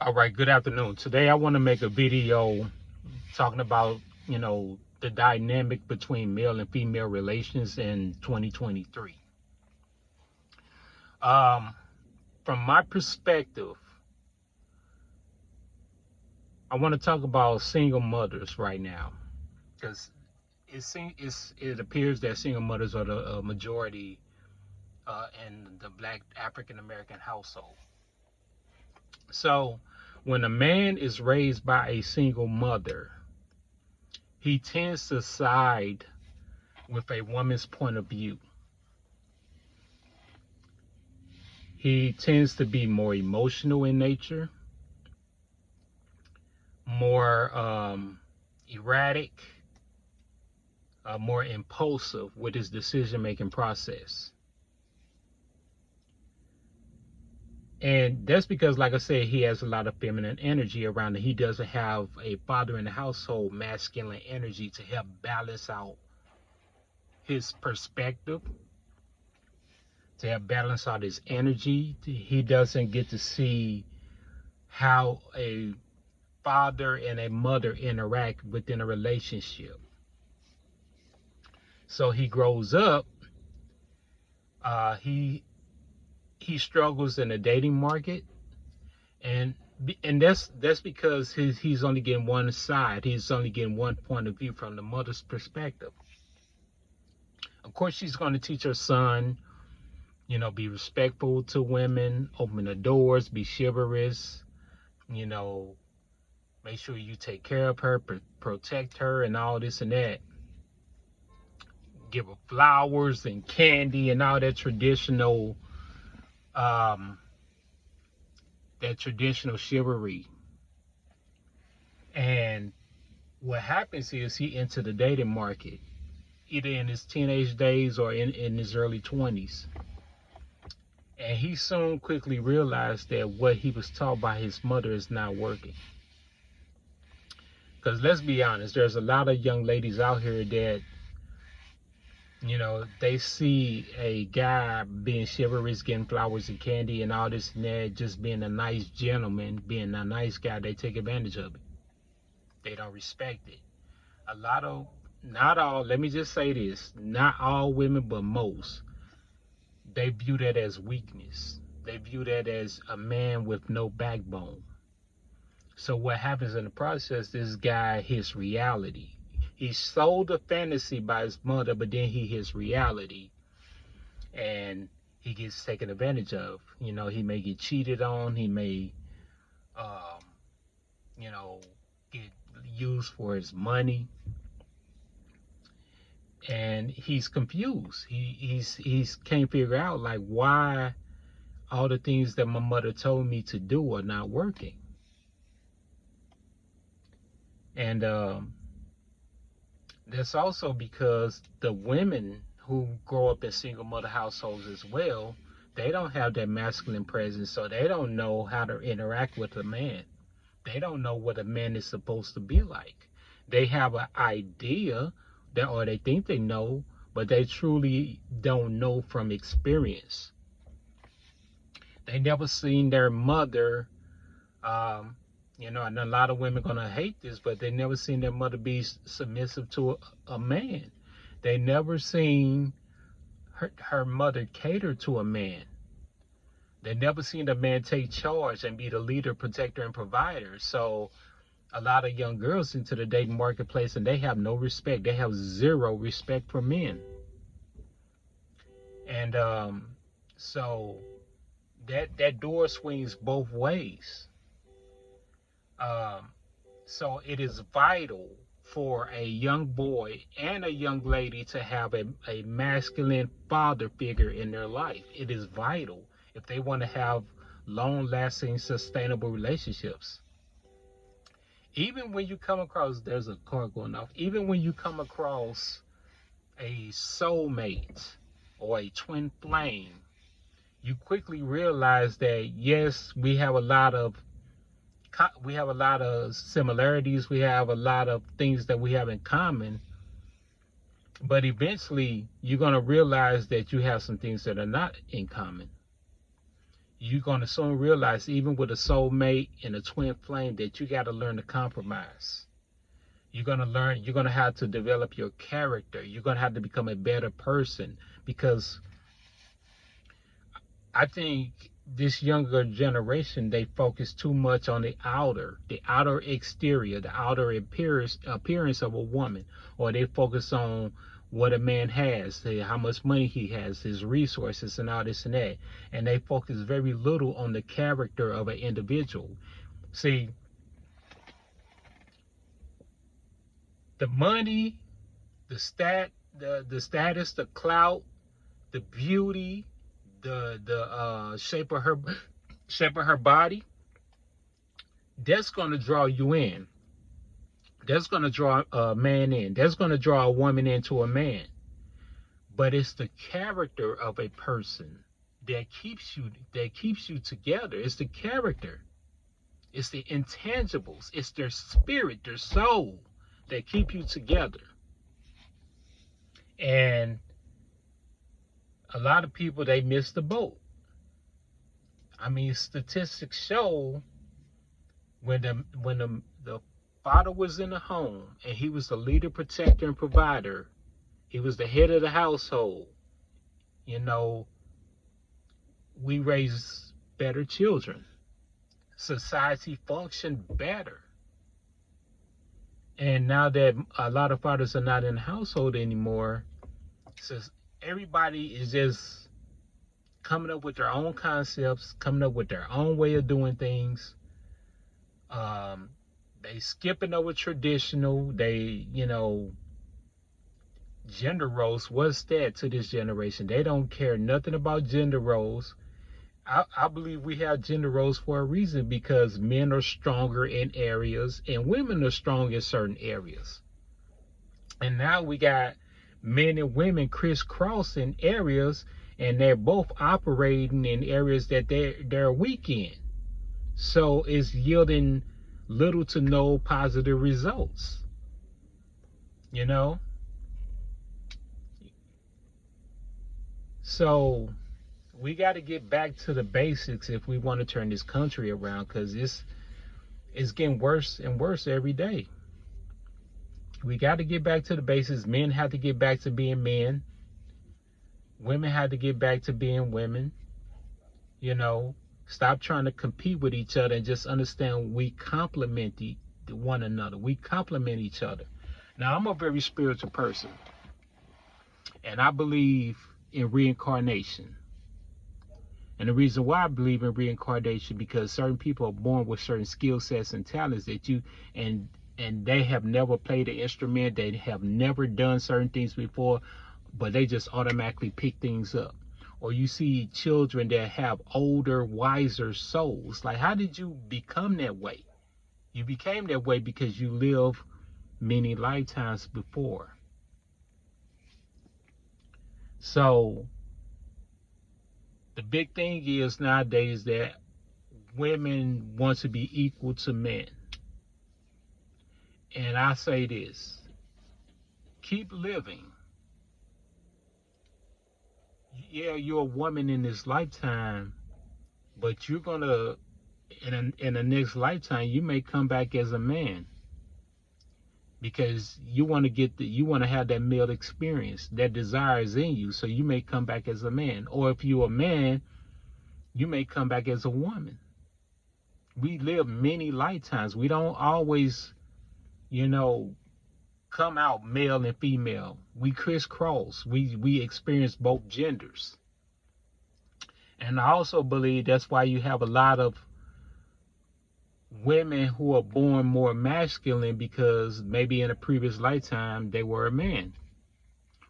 All right, good afternoon. Today I want to make a video talking about, the dynamic between male and female relations in 2023. Um, from my perspective, I want to talk about single mothers right now because it appears that single mothers are the majority in the Black African American household. So, when a man is raised by a single mother, he tends to side with a woman's point of view. He tends to be more emotional in nature, more erratic, more impulsive with his decision making process. And that's because, like I said, he has a lot of feminine energy around him. He doesn't have a father in the household, masculine energy to help balance out his perspective, to help balance out his energy. He doesn't get to see how a father and a mother interact within a relationship. So he grows up. He struggles in the dating market, and that's because he's only getting one side. He's only getting one point of view from the mother's perspective. Of course, she's going to teach her son, be respectful to women, open the doors, be chivalrous, you know, make sure you take care of her, protect her, and all this and that. Give her flowers and candy and all that um, traditional chivalry. And what happens is he entered the dating market, either in his teenage days or in his early 20s. And he soon quickly realized that what he was taught by his mother is not working. Because let's be honest, there's a lot of young ladies out here that, they see a guy being chivalrous, getting flowers and candy and all this and that, just being a nice gentleman, being a nice guy, they take advantage of it. They don't respect it. Not all, let me just say this, not all women, but most, they view that as weakness. They view that as a man with no backbone. So what happens in the process, this guy hits reality. He sold a fantasy by his mother, but then he hits reality and he gets taken advantage of. He may get cheated on. He may, um, get used for his money. And he's confused. He's can't figure out, like, why all the things that my mother told me to do are not working. And that's also because the women who grow up in single mother households as well, they don't have that masculine presence, so they don't know how to interact with a man. They don't know what a man is supposed to be like. They have an idea that, or they think they know, but they truly don't know from experience. They never seen their mother, and a lot of women gonna hate this, but they never seen their mother be submissive to a man. They never seen her mother cater to a man. They never seen a man take charge and be the leader, protector, and provider. So a lot of young girls into the dating marketplace, and they have no respect. They have zero respect for men. And so that door swings both ways. So it is vital for a young boy and a young lady to have a masculine father figure in their life. It is vital if they want to have long-lasting, sustainable relationships. Even when you come across, there's a car going off, even when you come across a soulmate or a twin flame, you quickly realize that, yes, we have a lot of similarities, we have a lot of things that we have in common, but eventually you're going to realize that you have some things that are not in common. you're going to soon realize, even with a soulmate and a twin flame, that you got to learn to compromise. You're going to learn, you're going to have to develop your character. You're going to have to become a better person, because I think this younger generation, they focus too much on the outer exterior, the outer appearance of a woman, or they focus on what a man has, how much money he has, his resources, and all this and that, and they focus very little on the character of an individual. See, the money, the status, the clout, the beauty, the shape of her body, that's going to draw you in. That's going to draw a man in. That's going to draw a woman into a man. But it's the character of a person that keeps you together. It's the character. It's the intangibles. It's their spirit, their soul that keep you together. And a lot of people, they miss the boat. I mean, statistics show when the father was in the home and he was the leader, protector, and provider, he was the head of the household, you know, we raise better children. Society functioned better. And now that a lot of fathers are not in the household anymore, so everybody is just coming up with their own concepts, coming up with their own way of doing things. They skipping over traditional. They, gender roles. What's that to this generation? They don't care nothing about gender roles. I believe we have gender roles for a reason, because men are stronger in areas and women are strong in certain areas. And now we got men and women crisscrossing areas, and they're both operating in areas that they're weak in. So it's yielding little to no positive results. So we got to get back to the basics if we want to turn this country around, because it's getting worse and worse every day. We got to get back to the basics. Men have to get back to being men. Women have to get back to being women. Stop trying to compete with each other and just understand we complement one another. We complement each other. Now, I'm a very spiritual person, and I believe in reincarnation. And the reason why I believe in reincarnation, because certain people are born with certain skill sets and talents that and they have never played an instrument, they have never done certain things before, but they just automatically pick things up. Or you see children that have older, wiser souls. Like, how did you become that way? You became that way because you lived many lifetimes before. So the big thing is nowadays that women want to be equal to men. And I say this: keep living. Yeah, you're a woman in this lifetime, but you're gonna, in the next lifetime, you may come back as a man, because you want to have that male experience. That desire is in you, so you may come back as a man. Or if you're a man, you may come back as a woman. We live many lifetimes. We don't always, come out male and female. We crisscross. We experience both genders. And I also believe that's why you have a lot of women who are born more masculine, because maybe in a previous lifetime they were a man.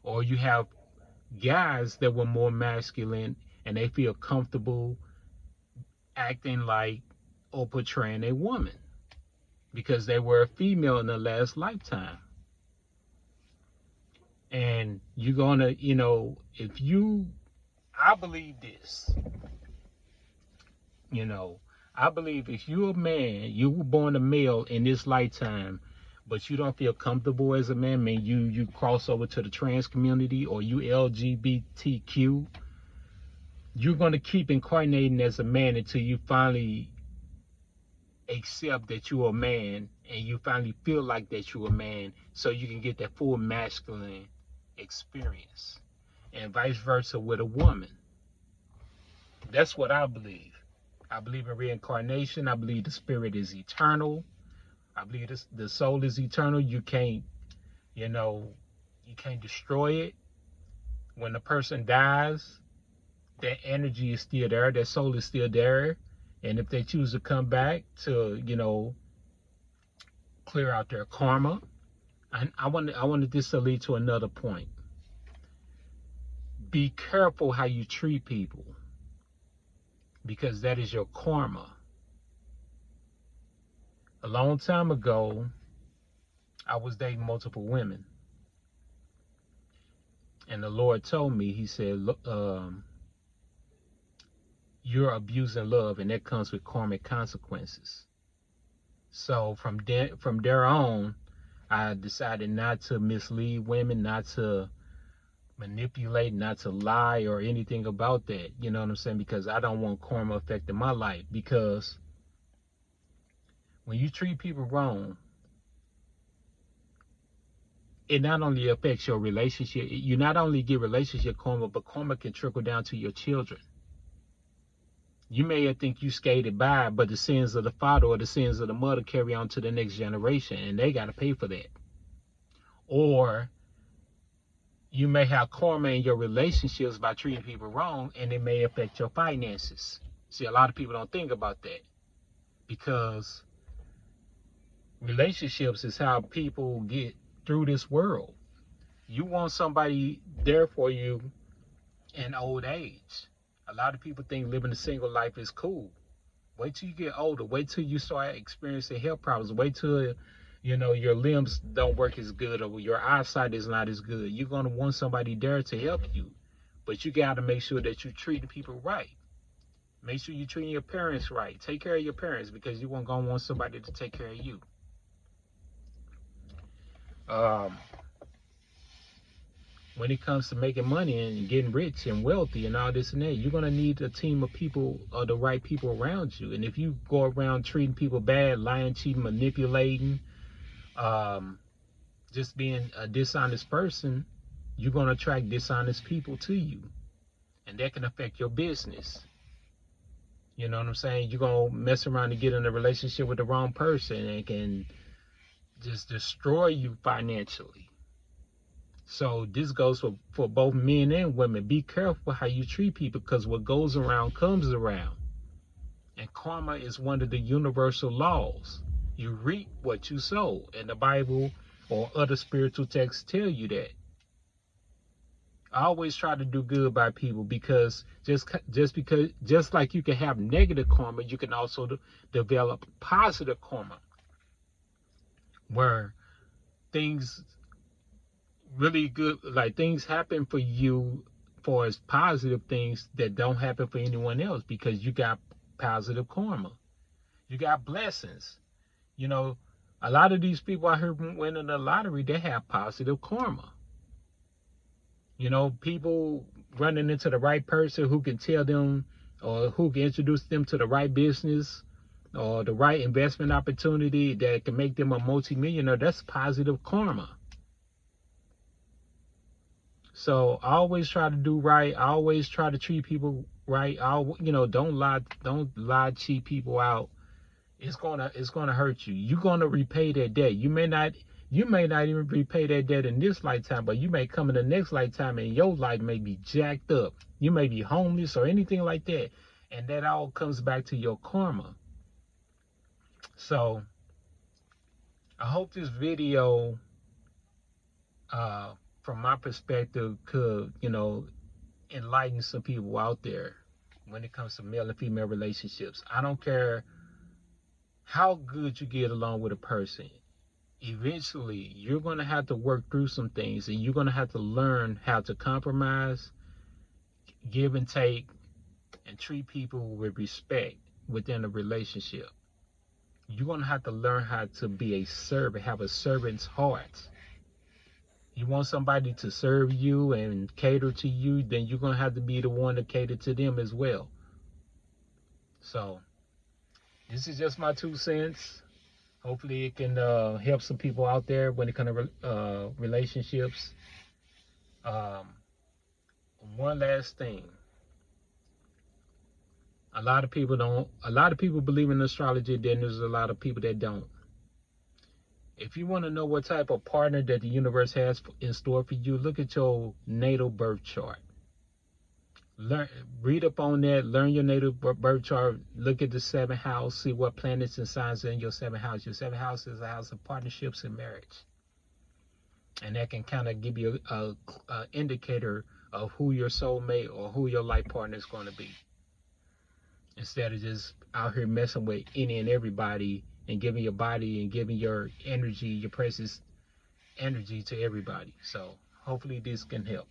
Or you have guys that were more masculine and they feel comfortable acting like or portraying a woman because they were a female in the last lifetime. And you're gonna, I believe this, I believe if you're a man, you were born a male in this lifetime, but you don't feel comfortable as a man, you cross over to the trans community, or you LGBTQ, You're going to keep incarnating as a man until you finally accept that you're a man and you finally feel like that you're a man, so you can get that full masculine experience, and vice versa with a woman. That's what I believe. I believe in reincarnation. I believe the spirit is eternal. I believe the soul is eternal. You can't, you know, you can't destroy it. When a person dies, that energy is still there. That soul is still there. And if they choose to come back to, clear out their karma, I wanted this to lead to another point. Be careful how you treat people, because that is your karma. A long time ago, I was dating multiple women, and the Lord told me, He said, "Look, you're abusing love, and that comes with karmic consequences." So from there on, I decided not to mislead women, not to manipulate, not to lie or anything about that. You know what I'm saying? Because I don't want karma affecting my life. Because when you treat people wrong, it not only affects your relationship, you not only get relationship karma, but karma can trickle down to your children. You may think you skated by, but the sins of the father or the sins of the mother carry on to the next generation, and they got to pay for that. Or you may have karma in your relationships by treating people wrong, and it may affect your finances. See, a lot of people don't think about that, because relationships is how people get through this world. You want somebody there for you in old age. A lot of people think living a single life is cool. Wait till you get older. Wait till you start experiencing health problems. Wait till your limbs don't work as good, or your eyesight is not as good. You're gonna want somebody there to help you, but you gotta make sure that you treat people right. Make sure you're treating your parents right. Take care of your parents, because you won't gonna want somebody to take care of you. When it comes to making money and getting rich and wealthy and all this and that, you're gonna need a team of people, or the right people around you. And if you go around treating people bad, lying, cheating, manipulating, just being a dishonest person, you're gonna attract dishonest people to you, and that can affect your business. You know what I'm saying? You're gonna mess around and get in a relationship with the wrong person, and it can just destroy you financially. So this goes for both men and women. Be careful how you treat people, because what goes around comes around. And karma is one of the universal laws. You reap what you sow. And the Bible or other spiritual texts tell you that. I always try to do good by people, because just like you can have negative karma, you can also develop positive karma, where things really good, like things happen for you for as positive things that don't happen for anyone else, because you got positive karma. You got blessings. A lot of these people out here winning the lottery, they have positive karma. People running into the right person who can tell them, or who can introduce them to the right business or the right investment opportunity that can make them a multimillionaire. That's positive karma. So I always try to do right. I always try to treat people right. Don't lie, cheat people out. It's gonna hurt you. You're gonna repay that debt. You may not even repay that debt in this lifetime, but you may come in the next lifetime and your life may be jacked up. You may be homeless or anything like that, and that all comes back to your karma. So I hope this video, from my perspective, could enlighten some people out there when it comes to male and female relationships. I don't care how good you get along with a person. Eventually, you're going to have to work through some things, and you're going to have to learn how to compromise, give and take, and treat people with respect within a relationship. You're going to have to learn how to be a servant, have a servant's heart. You want somebody to serve you and cater to you, then you're going to have to be the one to cater to them as well. So this is just my 2 cents. Hopefully it can help some people out there when it comes to relationships. Um, one last thing. A lot of people believe in astrology, then there's a lot of people that don't. If you want to know what type of partner that the universe has in store for you, look at your natal birth chart. Read up on that, learn your natal birth chart, look at the 7th house, see what planets and signs are in your 7th house. Your 7th house is a house of partnerships and marriage. And that can kind of give you a indicator of who your soulmate or who your life partner is going to be. Instead of just out here messing with any and everybody and giving your body and giving your energy, your precious energy to everybody. So hopefully this can help.